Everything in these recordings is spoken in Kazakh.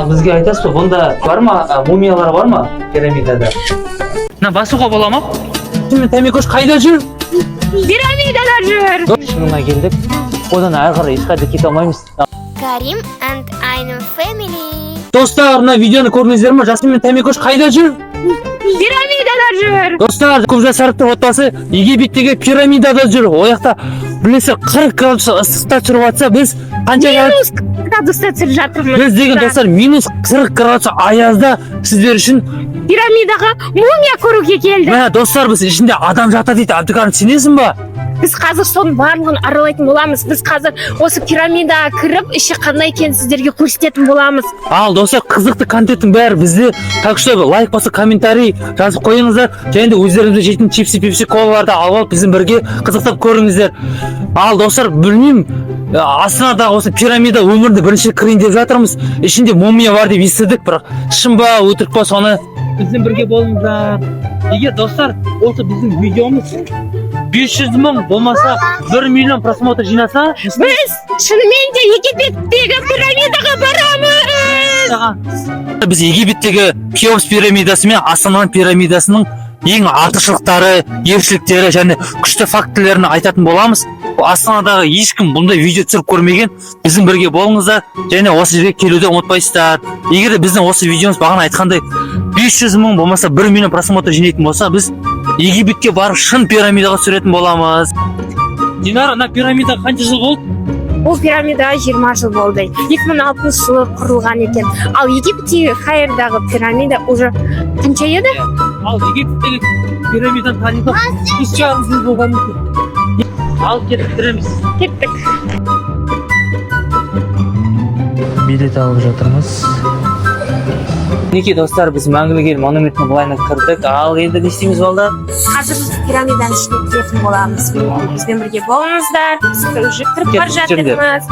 Ал бізге айтасыз ба, бұнда бар ма, мумиялар бар ма пирамидада? На басуға бола ма? Şimdi Темекош қайда жүр? Пирамидада жүр. Шыңына келдік. Одан ары қарай ешқайда кете алмаймыз. Karim and I'm family. Достар, мына видеоны көрдіңіздер ме? Жасмин мен Темекош қайда жүр? Пирамидада жүр. Достар, көп жасарыптың отбасы Египеттегі пирамидада жүр. Ояқта білесіздер 40 градус ыстықта тұрып жатса, біз қанша Минус градуста түсіп жатырмыз. Біз деген достар минус 40 градус аязда сіздер үшін Пирамидаға мумия көруге келді. мә достар, біз ішінде адам жатады дейді. Абдыкарым, сенесің ба? Біз қазір соның барлығын аралайтын боламыз. Біз қазір осы пирамидаға кіріп, іші қандай екенін сіздерге көрсететін боламыз. Ал достар, қызықты контенттің бәрі бізде. Так что лайк басып, комментарий жазып қойыңыздар. Және де өздеріңізге жейтін чипсы, пепси, колаларды алып алып, біздің бірге қызықтап көріңіздер. Ал достар, білмеймін, Астанадағы осы пирамида өмірінде бірінші кірейін деп жатырмыз. Ішінде мумия бар деп естідік, бірақ шын ба, өтірік па, соны біздің бірге болыңыздар. Егер достар, осы біздің видеомыз 500 мың болмаса 1 миллион просмотр жинаса, Біз шынымен де Египеттегі пирамидаға барамыз. біз Египеттегі Хеопс пирамидасы мен Астана пирамидасының ең артықшылықтары, ерекшеліктері және күшті фактілерін айтатын боламыз. Астанадағы ешкім бұндай видео түсіріп көрмеген. Біздің бірге болыңыздар және осы жерге келуді ұмытпайсыздар. Егер де біздің осы видеомыз бағана айтқандай 500 мың болмаса 1 миллион просмотр жинайтын болса, біз Египетке барып шын пирамидаға түсіретін боламыз. Динара, ана пирамида қанша жыл болды? Бұл пирамида 20 жыл болды. 2006 жылы құрылған екен. Ал Египтегі Каирдағы пирамида уже қанша еді? Ал Египеттегі пирамиданы таниды 3,5 жыл болған екен. Ал кетіп тұрамыз. Кеттік. Билет алып жатырмыз. Мінекей достар, біз мәңгілік ел монументінің былайына кірдік. Ал енді не істейміз балдар? Қазір біз пирамиданың ішіне кіретін боламыз. Бізбен бірге болыңыздар. Біз уже кіріп бара жатырмыз.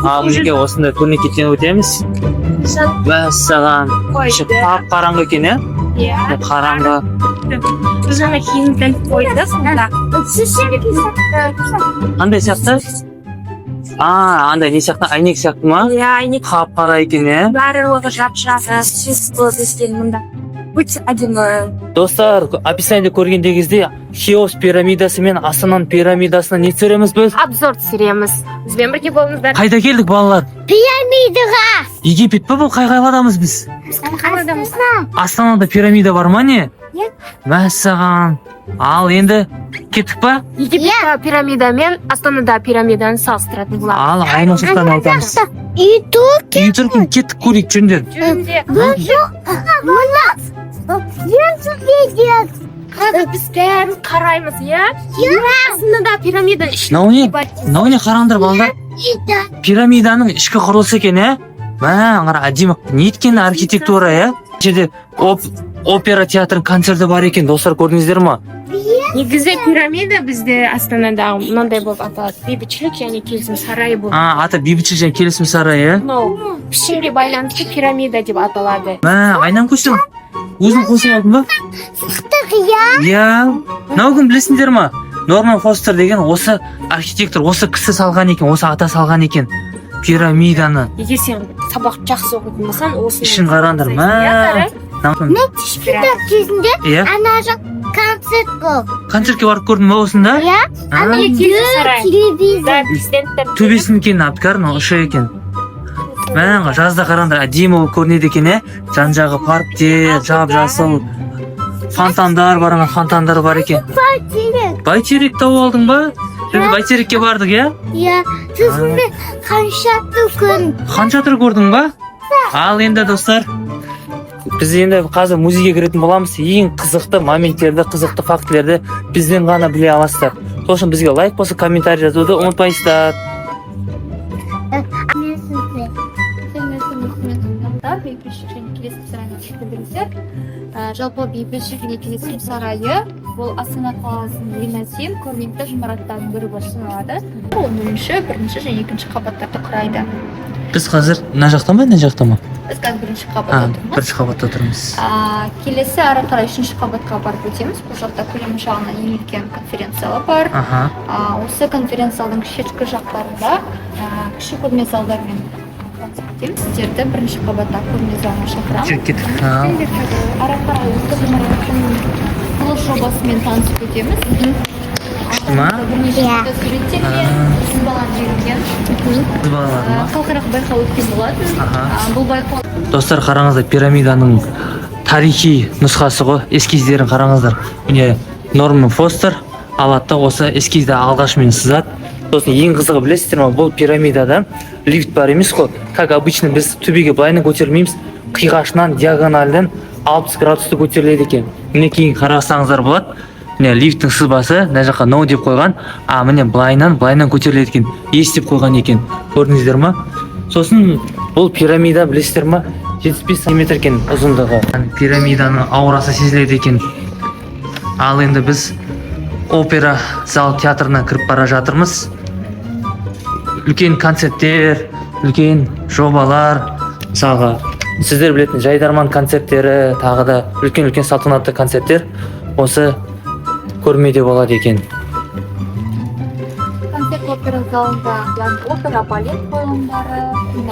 Ал мінекей осындай турникеттен өтеміз. Мәссаған. Іші қап-қараңғы екен, е? Иә. Қараңғы. Біз жаңа киімден қойдық. Қандай сияқты? Андай не сияқты, әйнек сияқты ма? Иә, әйнек. Қап-қара екен, е? Барлығы жап-жағы, чисто бізден мұнда. Өте әдемі. Достар, описаниеде көргендегізде Хеопс пирамидасы мен Астананың пирамидасына не түсіреміз біз? Обзор түсіреміз. Бізбен бірге болыңыздар. Қайда келдік балалар? Пирамидаға. Египет па бұл? Қай қаладамыз біз? Астанада пирамида бар ма не? Иә. Мәссаған. Ал енді кеттік па? Египеттегі пирамида мен Астанада пирамиданы салыстыратын боламыз. Ал айналшықтан айтамыз. Үйдірген кеттік көрейік жүріңдер. Біз бәрін қараймыз, иә? Астанада пирамиданың ішінде. Науне қараңдар балдар. Пирамиданың ішкі құрылысы екен, е? Қара әдемі. Не еткен архитектура, е? Жерде опера театрының концерті бар екен, достар, көрдіңіздер ма? Негізі пирамида бізде Астанада мынандай болып аталады. Бейбітшілік және келісім сарайы болып. Аты бейбітшілік және келісім сарайы, е? Мынау пішінге байланысты пирамида деп аталады. Айнан көсім. Өзің қосып алдың ба? Иә. Мынау кім білесіңдер ма? Норман Фостер деген осы архитектор, осы кісі салған екен, осы ата салған екен пирамиданы. Егер сен сабақ жақсы оқитын болсаң, осыны Ішін қараңдар. Мен кішкентай кезінде Иә. ана жақ концерт болды. Концертке барып көрдің ба осында? Иә. Ана телевизор. президенттер Төбесін екен, Абдыкарым, ұшы екен. Жазда қараңдар, әдемі болып көрінеді екен, е? Жан-жағы парктер, жап-жасыл фонтандар бар, фонтандар бар екен. Байтерек тауып алдың ба? Біз Байтерекке бардық, е? Иә. Сосын мен қаншатты көрдім. Қаншатыр көрдің ба? Ал енді достар, біз енді қазір музейге кіретін боламыз. Ең қызықты моменттерді, қызықты фактілерді бізден ғана біле аласыздар. Сол үшін бізге лайк басып, комментарий жазуды ұмытпайсыздар. Бейбітшілік және келісім сарайына келдіңіздер. Жалпы бейбітшілік және келісім сарайы бұл Астана қаласының ең әсем көрнекті ғимараттардың бірі болып саналады. Ол 1-ші және 2-ші қабаттарды құрайды. Біз қазір мына жақтан ба, мына жақтан ба? Біз қазір 1-ші қабатта отырмыз. 1-ші қабатта отырмыз. Келесі ары қарай 3-ші қабатқа барып өтеміз. Бұл жақта көлемі жағынан ең үлкен конференц-залы бар. Осы конференц-залдың шеткі жақтарында кіші көрме залдар мен танысып кетеміз. Сіздерді бірінші қабатта көрме залына шақырамын. Жүріп кеттік. Ары қарай осы ғимараттың құрылыс жобасымен танысып кетеміз. Ма? Бірнеше суреттер мен сызбалар берілген. Халықаралық байқау өткен болатын. Бұл байқау Достар, қараңыздар, пирамиданың тарихи нұсқасы ғой, эскиздерін қараңыздар. Міне Норман Фостер алады да осы эскизді алғашымен сызады. Сосын ең қызығы білесіздер ме, бұл пирамидада лифт бар емес қой. Как обычно біз төбеге былайынан көтерілмейміз, қиғашынан диагоналдан 60 градусты көтеріледі екен. Міне кейін қарасаңыздар болады. Міне лифттің сызбасы мына жаққа no деп қойған, а міне былайынан көтеріледі екен. Ес деп қойған екен. Көрдіңіздер ме? Сосын бұл пирамида білесіздер ме? 75 сантиметр екен ұзындығы. Пирамиданың аурасы сезіледі екен. Ал енді біз опера зал театрына кіріп бара жатырмыз. Үлкен концерттер, үлкен жобалар, мысалға сіздер білетін Жайдарман концерттері, тағы да үлкен салтанатты концерттер осы көрмеде болады екен. концерт опера залында, яғни опера балет қойылымдары.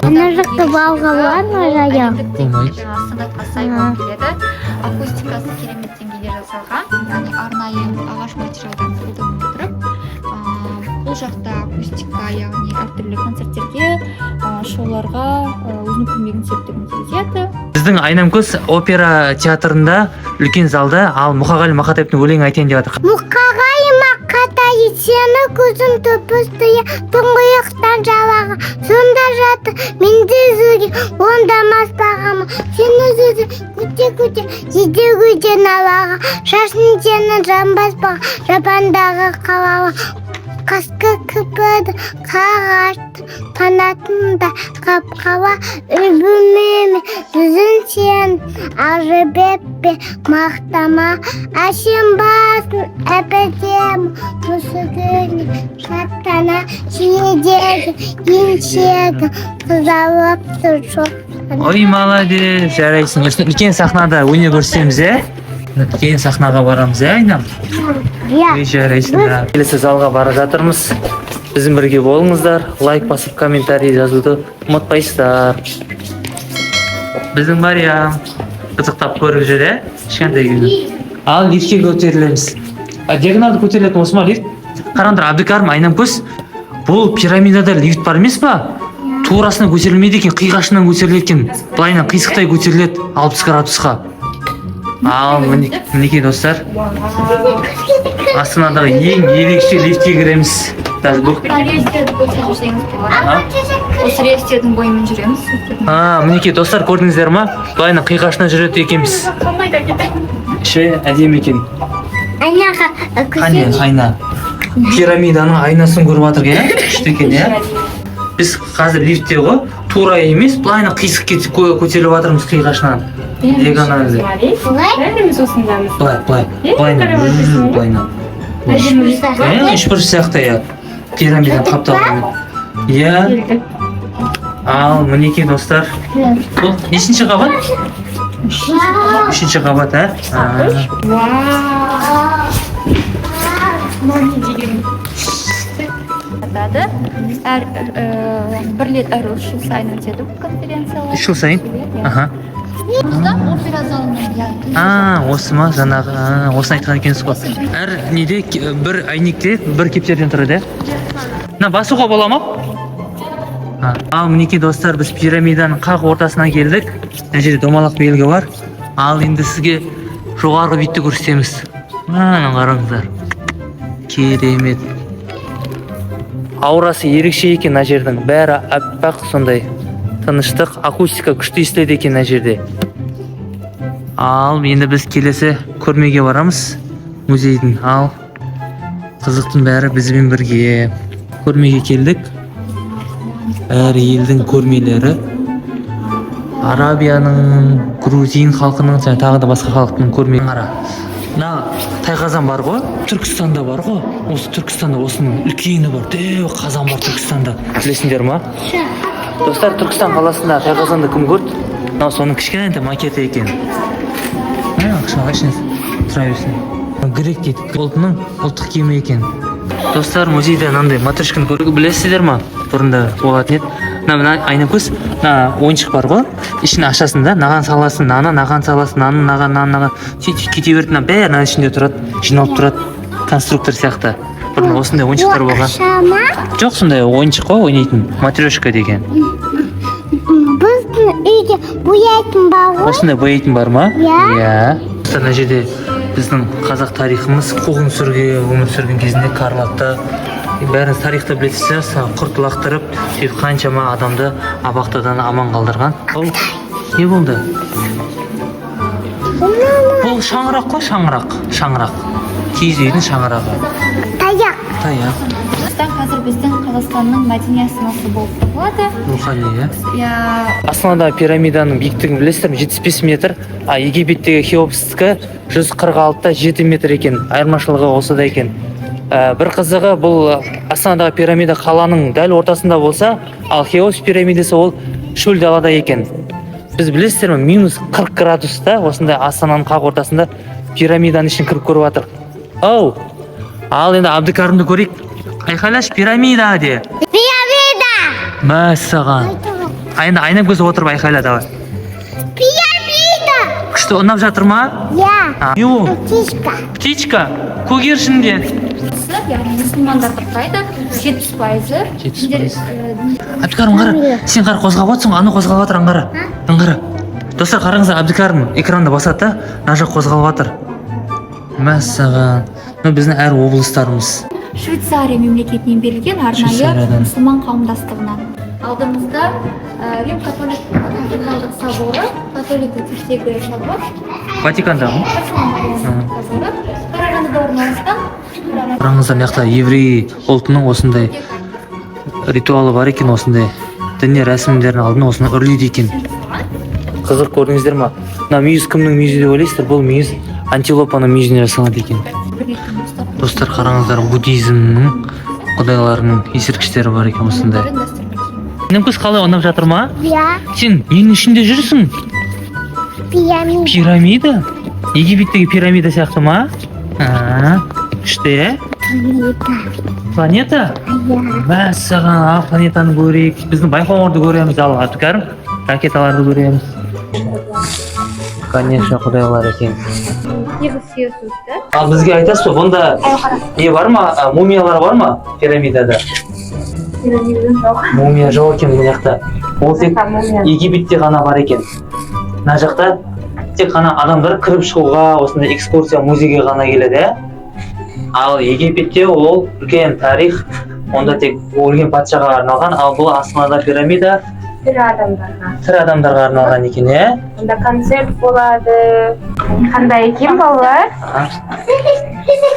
Ана жақта балға бар ма жаяу? Сағатқа сай болып келеді. Акустикасы керемет деңгейде жасалған, яғни арнайы ағаш материалдарын қолданып отырып, бұл жақта акустика, яғни әртүрлі концерттерге, шоуларға өзінің көмегін септігін тигізеді. Біздің Айнамкөз опера театрында үлкен залда, ал Мұқағали Мақатаевтың өлеңін айтайын деп жатыр. Мұқағали Мақатаев сені көзің төпістіе тұңғиықтан жалаға сонда жатыр менде зүге ондамас бағама сені зүзі көте жеде налаға шашын сені жамбас баға жапандағы қалаға қасқы кіпіді қағашты қанатында қап-қала үлбімеме жүзін сен ажыбеппе мақтама әшем басын әпетем мұсығыны шаттана жиедегі еншегі қызалып тұр жоқ. Ой, молодец, жарайсың. Үлкен сахнада өнер көрсетеміз, Үлкен сахнаға барамыз, Айнам? Ой, жарайсың. Келесі залға бара жатырмыз. Біздің бірге болыңыздар. Лайк басып, комментарий жазуды ұмытпайсыздар. Біздің Мариям қызықтап көріп жүр, кішкентай күні. Ал лифтке көтерілеміз. Диагоналды көтерілетін осы ма лифт? Қараңдар, Абдыкарым, Айнамкөз, бұл пирамидада лифт бар емес па? Турасынан көтерілмейді екен, қиғашынан көтеріледі екен. Былайынан қисықтай көтеріледі 60 градусқа. Ал мінекей достар, Астанадағы ең ерекше лифтке кіреміз. Осы рельстердің бойымен жүреміз. Мінекей достар, көрдіңіздер ма? Былайынан қиғашынан жүреді екенбіз. Іші әдемі екен. Айна. Пирамиданың айнасын көріп жатырық, күшті екен, Біз қазір лифтте ғой, тура емес, былайынан қисық көтеріліп жатырмыз қиғашынан. Диагоналды. Былайынан. Үшбұрыш сияқты, пирамиданың қапталған. Ал, мінекей достар. Бұл нешінші қабат? Үшінші қабат, Әр бір рет әр 3 жыл сайын өтеді бұл конференциялар. 3 жыл сайын? Бұзда опера залының. Осы ма, жаңағы, осыны айтқан екенсіз ғой. Әр неде бір әйнекте бір кептерден тұрады. Басуға бола ма? Ал, мінекей достар, біз пирамиданың қақ ортасына келдік. Мына жерде домалақ белгі бар. Ал енді сізге жоғарғы бетті көрсетеміз. Қараңыздар. Керемет. Аурасы ерекше екен мына жердің. Бәрі аппақ сондай. Тыныштық, акустика күшті естіледі екен мына жерде. Ал, енді біз келесі көрмеге барамыз. Музейдің. Ал, қызықтың бәрі бізбен бірге. Көрмеге келдік. Әр елдің көрмелері. Арабияның, грузин халқының, тағы да басқа халықтың көрмелері. Қара. Тайқазан бар ғой, Түркістанда бар ғой. Осы Түркістанда осының үлкені бар, деу қазан бар Түркістанда. Білесіңдер ма? Достар, Түркістан қаласында Тайқазанды кім көрді? Соның кішкене макеті екен. Тұра берсін. Грек дейді, ұлтының ұлттық киімі екен. Достар, музейде мынандай матрешканы көруге білесіздер ма? Бұрында болатын еді. мына айнакөз ойыншық бар ғой, ішін ашасың да, наған саласың, наған саласың, наған сөйтіп кете берді, бәрі мына ішінде тұрады, жиналып тұрады, конструктор сияқты. Бұрын осындай ойыншықтар болған. Жоқ, сондай ойыншық қой, ойнайтын, матрешка деген. Біздің үйде бояйтын бар ғой. Осындай бояйтын бар ма? Иә. Мына жерде біздің қазақ тарихымыз, қуғын сүргін өмір сүрген кезінде Карлагта бәрін тарихта білесіздер, құрт лақтырып, сөйтіп қаншама адамды абақтыдан аман қалдырған. Ол не болды? Бұл шаңырақ қой, шаңырақ. Киіз үйдің шаңырағы. Таяқ. Қазір біздің Қазақстанның мәдени астанасы болып табылады. Рухани, иә? Астанада пирамиданың биіктігін білесіздер, 75 метр, а Египеттегі Хеопстікі 146-7 метр екен. Айырмашылығы осыда екен. Бір қызығы, бұл Астанадағы пирамида қаланың дәл ортасында болса, ал Хеопс пирамидасы ол шөл далада екен. Біз білесіздер ме, минус 40 градуста осындай Астананың қақ ортасында пирамиданың ішін кіріп көріп жатыр. Оу, ал енді Абдыкарымды көрейік. Айқайлаш, пирамида де. Пирамида. Мәссаған. Енді айнакөз отырып айқайла, давай. Пирамида. Күшті ұнап жатыр ма? Иә. Не ол? Птичка. Птичка, көгершінде. Яғни мұсылмандар құрайды, 70%. Абдыкарым қара, сен қара қозғап отырсың, аны қозғалып жатыр, аңғара. Достар, қараңыздар, Абдыкарым экранды басады да, мына жақ қозғалып жатыр. Мәссаған. Мына біздің әр облыстарымыз. Швейцария мемлекетінен берілген арнайы мұсылман қауымдастығынан. Алдымызда Рим католик кафедралдық соборы, католик тектегі собор. Ватикандағы. Соборы. Қарағандыда орналасқан. Қараңыздар, мына еврей ұлтының осындай ритуалы бар екен, осындай діни рәсімдердің алдын осыны үрлейді екен. Қызық, көрдіңіздер ма? Мына мүйіз кімнің мүйізі деп ойлайсыздар? Бұл мүйіз антилопаның мүйізіне жасалады екен. Достар, қараңыздар, буддизмнің құдайларының ескерткіштері бар екен осындай. Немкөз қалай ұнап жатыр ма? Иә. Сен ненің ішінде жүрсің? Пирамида. Пирамида? Египеттегі пирамида сияқты ма? Күшті, Планета? Мәссаған, планетаны көрейік. Біздің байқоңырды көреміз, ал Абдыкарым ракеталарды көреміз. Конечно, құдайлар екен. Ал бізге айтасыз ба, бұнда не бар ма? Мумиялар бар ма пирамидада? Мумия жоқ екен бұл жақта. Ол тек Египетте ғана бар екен. Мына жақта тек қана адамдар кіріп шығуға, осындай экскурсия, музейге ғана келеді. Ал Египетте ол үлкен тарих, онда тек өлген патшаға арналған, ал бұл Астанада пирамида Тірі адамдарға. тірі адамдарға арналған екен, Онда концерт болады. Қандай екен балалар?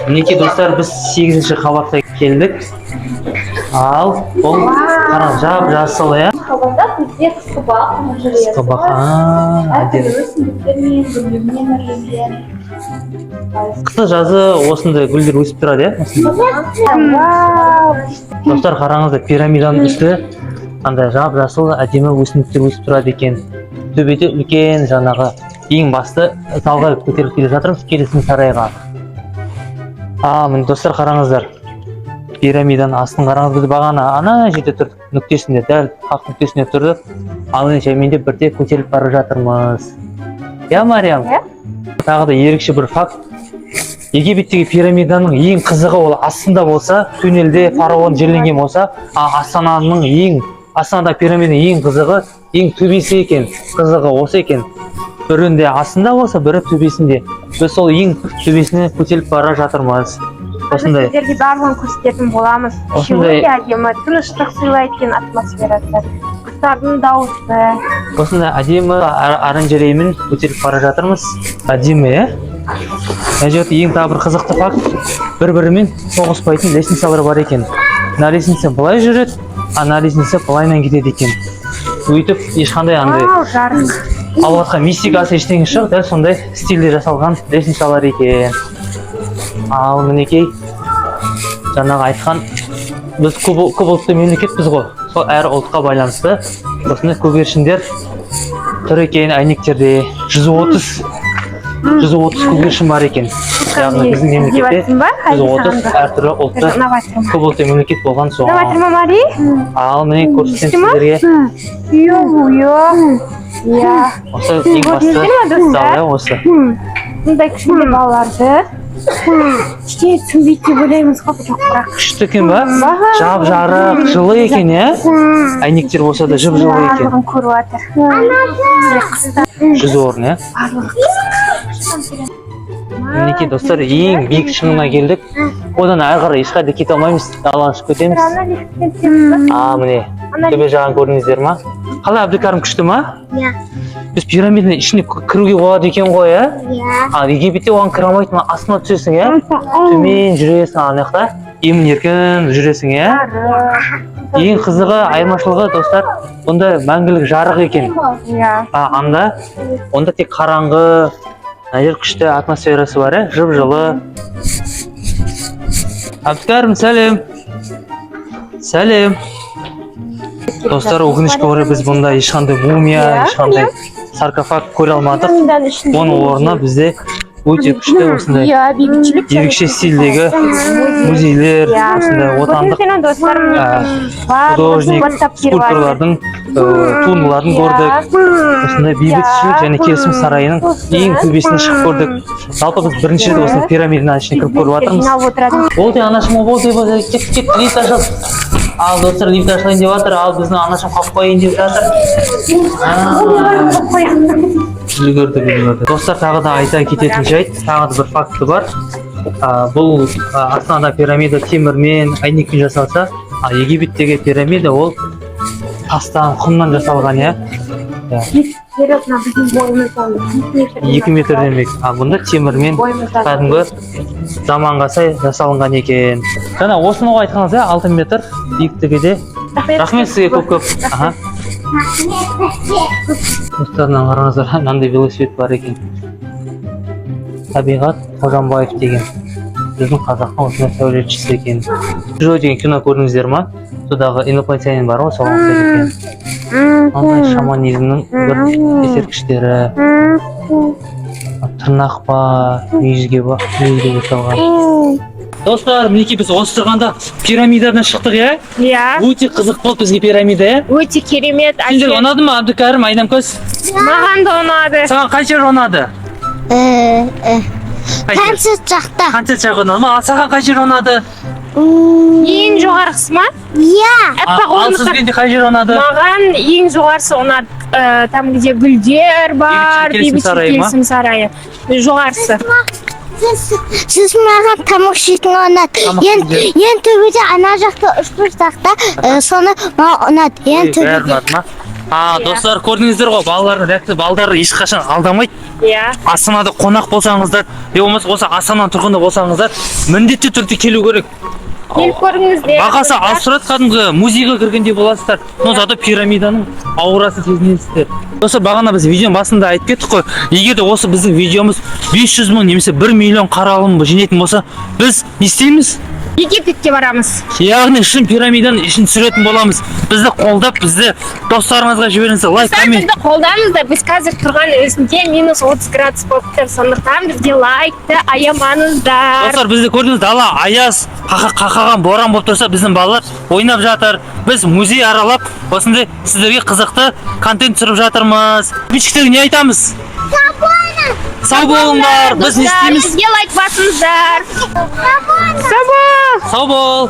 Мінекей достар, біз 8-ші қабатқа келдік. Ал бұл қараңыз, жап-жасыл, Қабатта бізде қысқыбақ жүреді. Қысқыбақ, әдемі. Қысы жазы осындай гүлдер өсіп тұрады, Достар, қараңыздар, пирамиданың үсті қандай жап-жасыл әдемі өсімдіктер өсіп тұрады екен. Төбеде үлкен жаңағы ең басты залға көтеріліп келе жатырмыз, келесің сарайға. Міне достар, қараңыздар, пирамиданың астын қараңыз, біз бағана ана жерде тұрдық, нүктесінде, дәл қақ нүктесінде тұрдық. Ал енді жайменде бірде көтеріліп бара жатырмыз. Мариям? Тағы да ерекше бір факт. Египеттегі пирамиданың ең қызығы ол астында болса, туннельде фараон жерленген болса, Астанада пирамиданың ең қызығы, ең төбесі екен. Қызығы осы екен. Бірінде астында болса, бірі төбесінде. Біз сол ең төбесіне көтеріліп бара жатырмыз. Осындай. Сіздерге барлығын көрсететін боламыз. Осындай. Әдемі, тыныштық сыйлайтын атмосферасы. Құстардың дауысы. Осындай әдемі оранжереймен көтеріліп бара жатырмыз. Әдемі, Мына жерде ең тағы бір қызықты факт, бір-бірімен соғыспайтын лестницалар бар екен. Мына лестница былай жүреді, ана лестница былайынан кетеді екен. Өйтіп ешқандай андай алуатқа мистикасы ештеңе жоқ, дәл сондай стильде жасалған лестницалар екен. Ал мінекей жаңағы айтқан, біз көп ұлтты мемлекетпіз ғой. Сол әр ұлтқа байланысты осындай көгершіндер тұр екен, әйнектерде 130 көгершін бар екен. яғни біздің мемлекетте біз 30 әртүрлі ұлтты көп ұлтты мемлекет болған соң. Наватырма Мари? Ал міне көрсетсем сіздерге. Осы ең басты зал осы. Мұндай кішкентай балаларды іштей түсінбейді деп ойлаймыз ғой, жоқ бірақ. Күшті екен ба? Жап-жарық, жылы екен, иә? Әйнектер болса да жып-жылы екен. Барлығын көріп жатыр. 100 орын, иә? Мінекей достар, ең биік шыңына келдік. Одан ары қарай ешқайда кете алмаймыз, далаға шығып кетеміз. Міне, төбе жағын көрдіңіздер ма? Қалай, Әбдікәрім, күшті ма? Иә. Біз пирамиданың ішіне кіруге болады екен ғой, иә? Иә. Египетте оған кіре алмайтын, астына түсесің, иә? Төмен жүресің, анаяқта. Емін-еркін жүресің, иә? Ең қызығы, айырмашылығы, достар, онда мәңгілік жарық екен. Онда тек қараңғы, жер күшті атмосферасы бар, жып-жылы. Әбдікәрім, сәлем. Сәлем. Достар, өкінішке орай біз бұнда ешқандай мумия, ешқандай саркофаг көре алмадық. Оның орнына бізде өте күшті осындай ерекше стильдегі музейлер, осындай отандық художник, скульпторлардың туындыларын көрдік. Осындай бейбітшілік және келісім сарайының ең төбесіне шығып көрдік. Жалпы біз бірінші рет осындай пирамиданың ішіне кіріп көріп жатырмыз. Болды, анашым, болды, кет, лифт ашып. Ал достар, лифт ашылайын деп жатыр, ал біздің анашым қалып қойын деп жатыр. Үлгерді. Достар, тағы да айта кететін жайт, тағы да бір факті бар. Бұл Астанада пирамида темірмен, әйнекпен жасалса, Египеттегі пирамида ол тастан, құмнан жасалған, иә? 2 метр демек. Бұнда темірмен кәдімгі заманға сай жасалынған екен. Жаңа осыны айтқаныңыз, 6 метр биіктігі де. Рахмет сізге көп-көп. Достарынан қараңыздар, мынандай велосипед бар екен. Табиғат Қожамбаев деген. Біздің қазақтың осындай сәулетшісі екен. Джо деген кино көрдіңіздер ма? Содағы инопланетянин бар ғой, соған ұқсайды екен. Шаманизмнің бір ескерткіштері. Тырнақ па, мүйізге жасалған. Достар, мінекей біз осы тұрғанда пирамидадан шықтық, иә? Иә. Өте қызық болды бізге пирамида, иә? Өте керемет. Сендер ұнады ма, Әбдікәрім, Айнамкөз? Маған да ұнады. Саған қай жер ұнады? Концерт жақта. Концерт жағы ұнады ма? Ал саған қай жер ұнады? Ең жоғарғысы ма? Иә. Ал сізге қай жер ұнады? Маған ең жоғарысы ұнады. Там где гүлдер бар, бейбітшілік келісім сарайы. Жоғарысы. Сіз маған тамақ жейтін ұнады. Ең төбеде ана жақта 3-4 жақта соны маған ұнады. Ең төбеде. Достар, көрдіңіздер ғой, балалар ешқашан алдамайды. Астанада қонақ болсаңыздар, осы Астананың тұрғыны болсаңыздар, міндетті түрде келу керек. Келіп көріңіздер. Бағасы алсырат кәдімгі музейге кіргендей боласыздар. Зато пирамиданың аурасын сезінесіздер. Достар, бағана біз видеоның басында айтып кеттік қой, егер де осы біздің видеомыз 500 мың немесе 1 миллион қаралым жинайтын болса, біз не істейміз? Египетке барамыз. Яғни шын пирамиданың ішін түсіретін боламыз. Бізді қолдап, бізді достарыңызға жіберіңіздер. Лайк, коммент. Бізді қолдаңыздар. Біз қазір тұрған өзінде -30 градус болып тұр. Сондықтан бізге лайкты аямаңыздар. Достар, бізді көрдіңіз, дала аяз, қақаған боран болып тұрса, біздің балалар ойнап жатыр. Біз музей аралап, осындай сіздерге қызықты контент түсіріп жатырмыз. Бишіктерге не айтамыз? Сау болыңдар. Біз не істейміз? Бізге лайк басыңыздар. Сау бол.